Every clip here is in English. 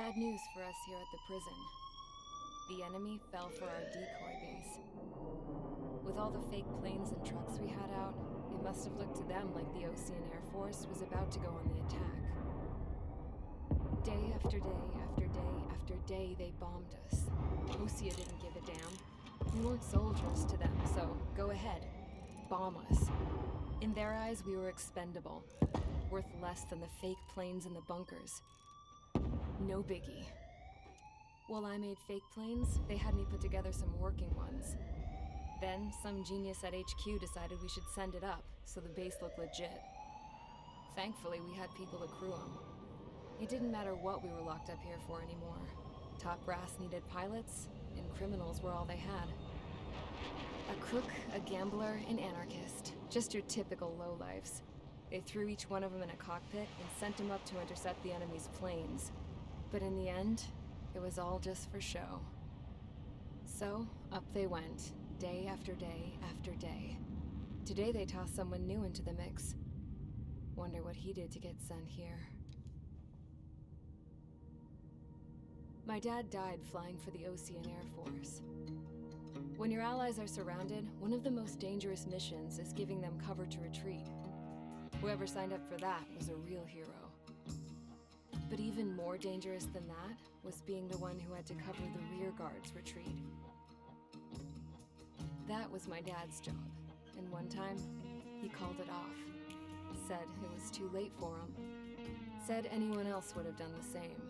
Bad news for us here at the prison. The enemy fell for our decoy base. With all the fake planes and trucks we had out, it must have looked to them like the Ocean Air Force was about to go on the attack. Day after day after day after day, they bombed us. Osea didn't give a damn. We weren't soldiers to them, so go ahead. Bomb us. In their eyes, we were expendable. Worth less than the fake planes in the bunkers. No biggie. While I made fake planes, they had me put together some working ones. Then, some genius at HQ decided we should send it up, so the base looked legit. Thankfully, we had people to crew them. It didn't matter what we were locked up here for anymore. Top brass needed pilots, and criminals were all they had. A crook, a gambler, an anarchist. Just your typical lowlifes. They threw each one of them in a cockpit and sent them up to intercept the enemy's planes. But in the end, it was all just for show. So, up they went, day after day after day. Today they tossed someone new into the mix. Wonder what he did to get sent here. My dad died flying for the Ocean Air Force. When your allies are surrounded, one of the most dangerous missions is giving them cover to retreat. Whoever signed up for that was a real hero. But even more dangerous than that was being the one who had to cover the rear guard's retreat. That was my dad's job, and one time, he called it off. Said it was too late for him. Said anyone else would have done the same.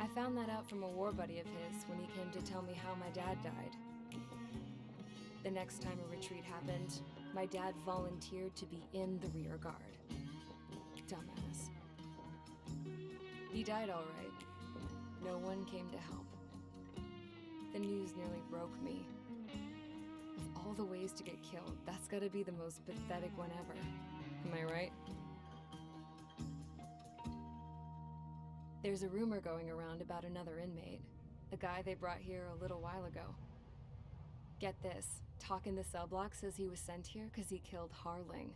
I found that out from a war buddy of his when he came to tell me how my dad died. The next time a retreat happened, my dad volunteered to be in the rear guard. Dumbass. He died all right. No one came to help. The news nearly broke me. Of all the ways to get killed, that's gotta be the most pathetic one ever. Am I right? There's a rumor going around about another inmate. A guy they brought here a little while ago. Get this, talk in the cell block says he was sent here because he killed Harling,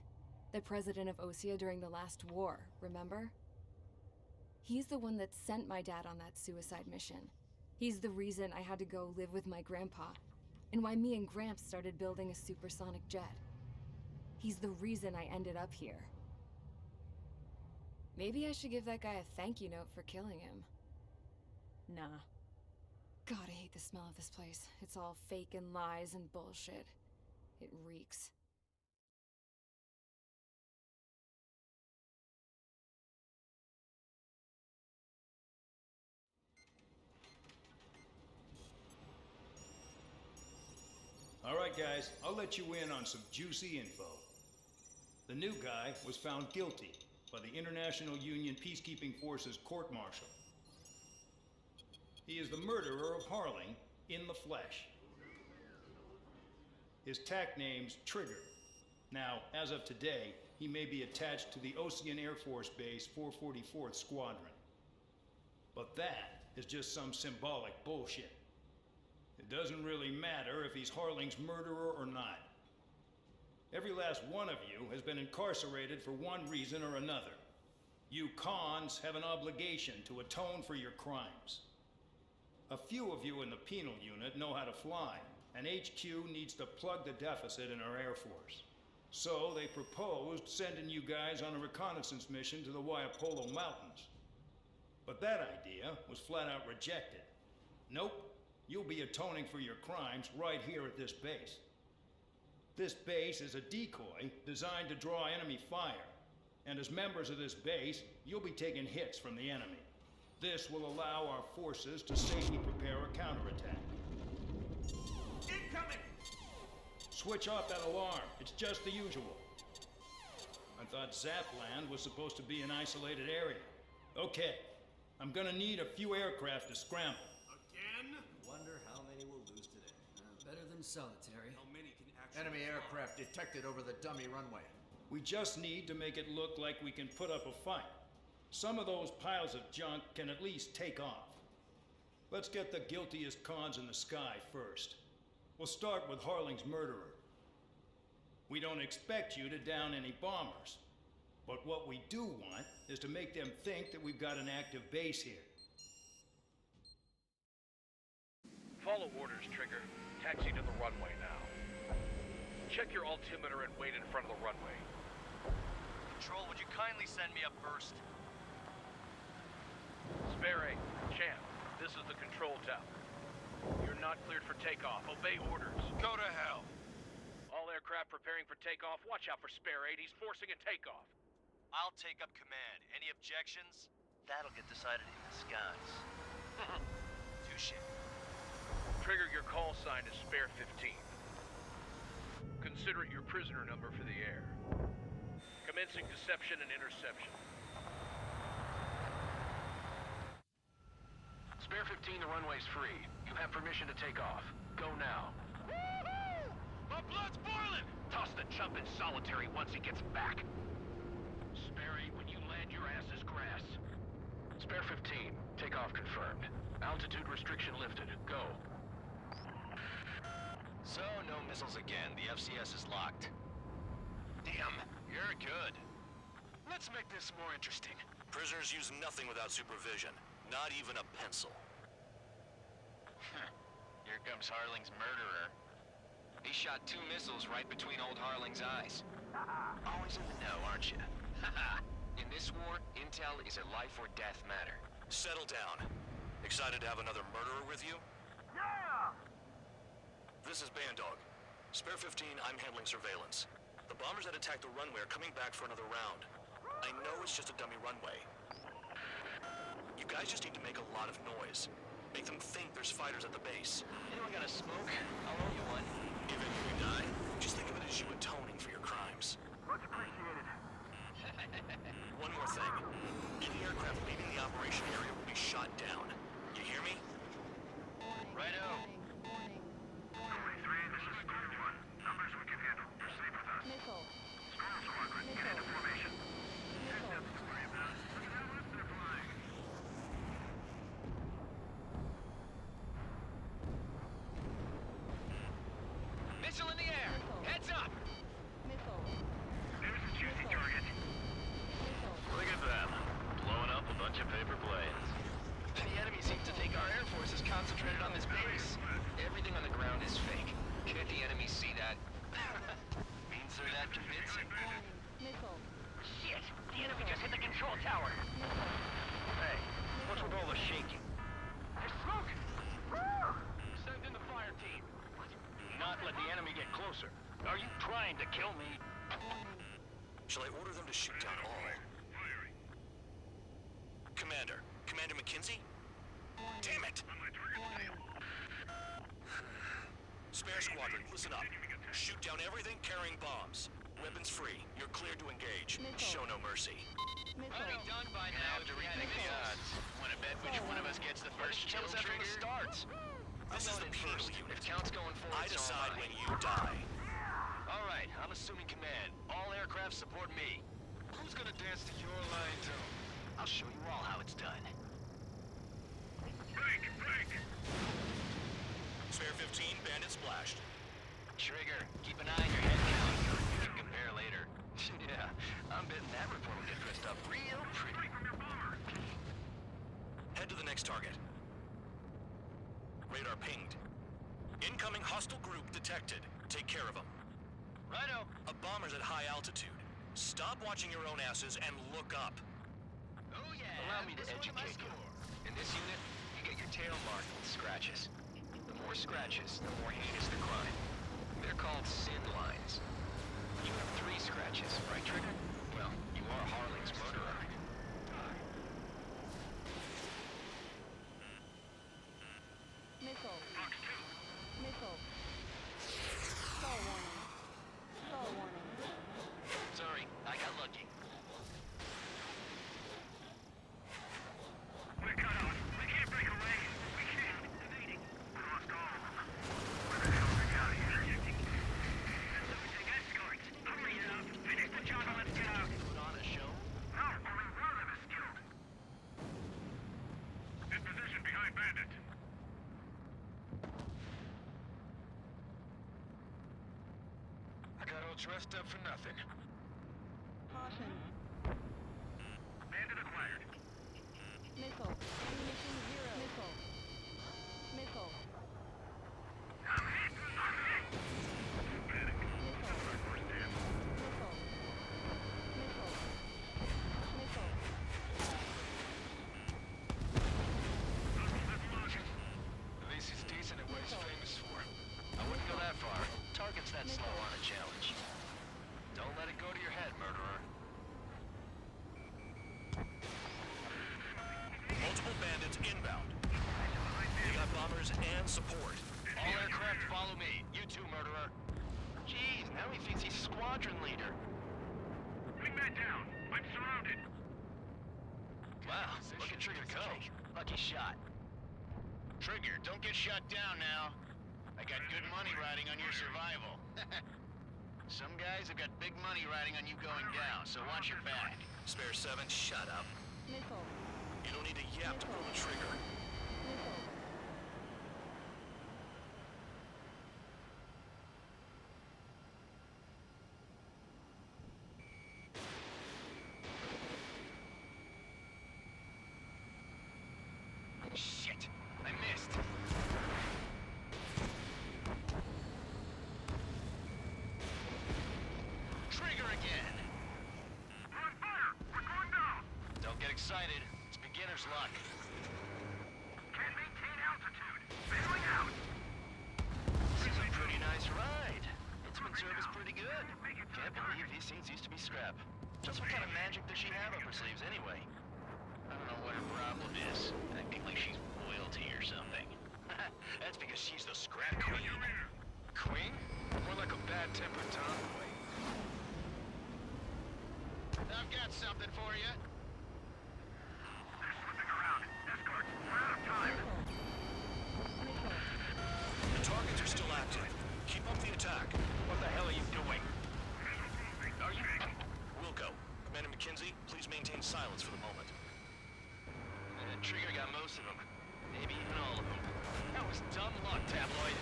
the president of Osea during the last war, remember? He's the one that sent my dad on that suicide mission. He's the reason I had to go live with my grandpa, and why me and Gramps started building a supersonic jet. He's the reason I ended up here. Maybe I should give that guy a thank you note for killing him. Nah. God, I hate the smell of this place. It's all fake and lies and bullshit. It reeks. All right, guys, I'll let you in on some juicy info. The new guy was found guilty by the International Union Peacekeeping Forces court-martial. He is the murderer of Harling in the flesh. His tack name's Trigger. Now, as of today, he may be attached to the Ocean Air Force Base 444th Squadron. But that is just some symbolic bullshit. It doesn't really matter if he's Harling's murderer or not. Every last one of you has been incarcerated for one reason or another. You cons have an obligation to atone for your crimes. A few of you in the penal unit know how to fly, and HQ needs to plug the deficit in our Air Force. So they proposed sending you guys on a reconnaissance mission to the Waiapolo Mountains. But that idea was flat out rejected. Nope, you'll be atoning for your crimes right here at this base. This base is a decoy designed to draw enemy fire, and as members of this base, you'll be taking hits from the enemy. This will allow our forces to safely prepare a counterattack. Incoming! Switch off that alarm. It's just the usual. I thought Zapland was supposed to be an isolated area. Okay, I'm gonna need a few aircraft to scramble. Again? Wonder how many we'll lose today. Better than solitary. How many can actually Enemy fly? aircraft detected over the dummy runway. We just need to make it look like we can put up a fight. Some of those piles of junk can at least take off. Let's get the guiltiest cons in the sky first. We'll start with Harling's murderer. We don't expect you to down any bombers. But what we do want is to make them think that we've got an active base here. Follow orders, Trigger. Taxi to the runway now. Check your altimeter and wait in front of the runway. Control, would you kindly send me up first? Spare, Champ, this is the control tower. You're not cleared for takeoff. Obey orders. Go to hell. All aircraft preparing for takeoff. Watch out for Spare 8. He's forcing a takeoff. I'll take up command. Any objections? That'll get decided in the skies. Touche. Trigger, your call sign is Spare 15. Consider it your prisoner number for the air. Commencing deception and interception. Spare 15, the runway's free. You have permission to take off. Go now. Woo-hoo! My blood's boiling! Toss the chump in solitary once he gets back. Spare 8, when you land, your ass is grass. Spare 15, takeoff confirmed. Altitude restriction lifted. Go. So, no missiles again. The FCS is locked. Damn, you're good. Let's make this more interesting. Prisoners use nothing without supervision. Not even a pencil. Here comes Harling's murderer. He shot 2 missiles right between old Harling's eyes. Always in the know, aren't you? In this war, intel is a life or death matter. Settle down. Excited to have another murderer with you? Yeah! This is Bandog. Spare 15, I'm handling surveillance. The bombers that attacked the runway are coming back for another round. I know it's just a dummy runway. You guys just need to make a lot of noise. Make them think there's fighters at the base. Anyone got a smoke? I'll roll you one. If any of you die, just think of it as you atoning for your crimes. Much appreciated. One more thing. Any aircraft leaving the operation area will be shot down. You hear me? Righto. Only 3, this is Squad 1. Numbers we can handle. Proceed with us. Missile. Squad Squadron, get into formation. Missile. To worry about. Look at how lift they're flying. Missile in the air. Missile. Heads up. Missile. There's a juicy target. Missile. Look at them. Blowing up a bunch of paper planes. The enemy seems to think our air force is concentrated on this base. Everything on the ground is fake. Can't the enemy see that? Means they're that convincing. Warning. Missile. Shit! The enemy just hit the control tower. Missile. Hey, what's with all the shaking? There's smoke! Send in the fire team. Not let the enemy get closer. Are you trying to kill me? Shall I order them to shoot down all? Commander McKinsey? Damn it! Spare Squadron, listen up. Shoot down everything carrying bombs. Weapons free. You're cleared to engage. Missile. Show no mercy. Missile. Done by now if we had any odds. Want to bet which one of us gets the first kill trigger? Starts. This is the penal If unit. count's going forward, I decide when you die. All right, I'm assuming command. All aircraft support me. Who's gonna dance to your line tone? I'll show you all how it's done. Break! Spare 15, bandit splashed. Trigger, keep an eye on your head count. We can compare later. Yeah, I'm betting that report will get dressed up real pretty. Head to the next target. Radar pinged. Incoming hostile group detected. Take care of them. Righto. A bomber's at high altitude. Stop watching your own asses and look up. Oh yeah. Allow me to educate you. In this unit, you get your tail marked with scratches. The more scratches, the more heinous the crime. They're called sin lines. You have 3 scratches, right, Trigger? Well, you are Harling's murderer. Missile. Missile. Stall warning. Stall warning. Sorry, I got lucky. We're cut off. We can't break away. We can't. Evading. We lost all. Where the hell are we out of here? Losing escorts. Hurry up. Finish the job and let's get out. Put on a show? No, only one of us killed. In position behind Bandit. I got all dressed up for nothing. Caution. Bandit acquired. Missile. Ammunition 0. Missile. Missile. Send support. All aircraft follow me. You too, murderer. Jeez, now he thinks he's squadron leader. Wingman down. I'm surrounded. Wow, look at Trigger go. Lucky shot. Trigger, don't get shot down now. I got good money riding on your survival. Some guys have got big money riding on you going down, so watch your back. Spare 7, shut up. Missile. You don't need to yap to pull the trigger. Missile. Shit, I missed. Trigger again. We're on fire. We're going down. Don't get excited. It's beginner's luck. Can't maintain altitude. Bailing out. This is a pretty nice ride. Instrument service pretty good. Can't believe these things used to be scrap. Just what kind of magic does she have up her sleeves anyway? I don't know what her problem is. Acting like she's royalty or something. That's because she's the scrap queen. Queen? More like a bad-tempered tomboy. I've got something for you. They're slipping around. Escort, we're out of time. Missile. The targets are still active. Keep up the attack. What the hell are you doing? Are you... Wilco, Commander McKenzie, please maintain silence for the moment. Trigger got most of them. Maybe even all of them. That was dumb luck, Tabloid.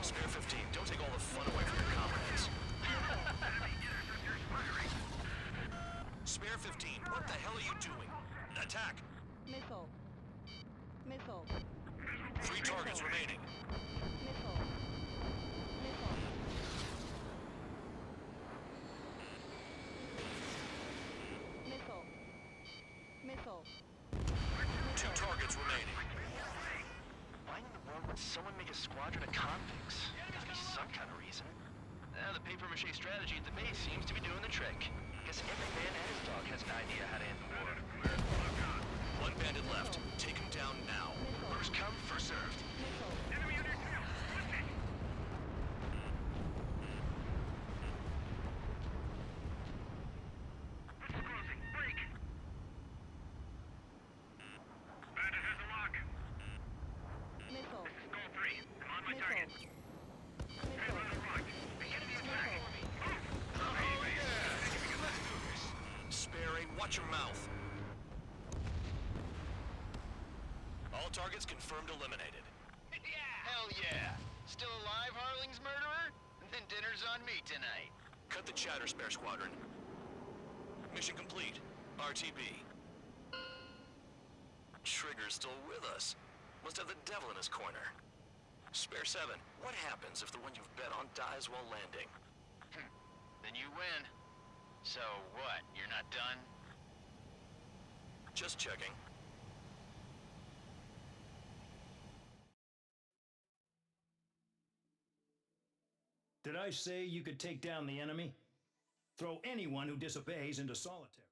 Spare 15, don't take all the fun away from your comrades. Spare 15, what the hell are you doing? Attack! Missile. Missile. 3 targets remaining. Missile. Missile. Missile. Missile. 2 targets remaining. Why in the world would someone make a squadron of convicts? Gotta be some kind of reason. The papier-mâché strategy at the base seems to be doing the trick. Guess every man and his dog has an idea how to end the war. 1 bandit left. Take him down now. First come, first served. Missile. Enemy on your tail! Push it! What's closing? Break! Bandit has the lock. Missile. Goal 3. I'm on my Missile. target. Missile. Begin the attack. Missile. Oh, yeah! Let's do this. Sperry, watch your mouth. All targets confirmed eliminated. Hell yeah! Still alive, Harling's murderer? Then dinner's on me tonight. Cut the chatter, Spare Squadron. Mission complete. RTB. Trigger's still with us. Must have the devil in his corner. Spare 7, what happens if the one you've bet on dies while landing? Then you win. So what, you're not done? Just checking. Did I say you could take down the enemy? Throw anyone who disobeys into solitary.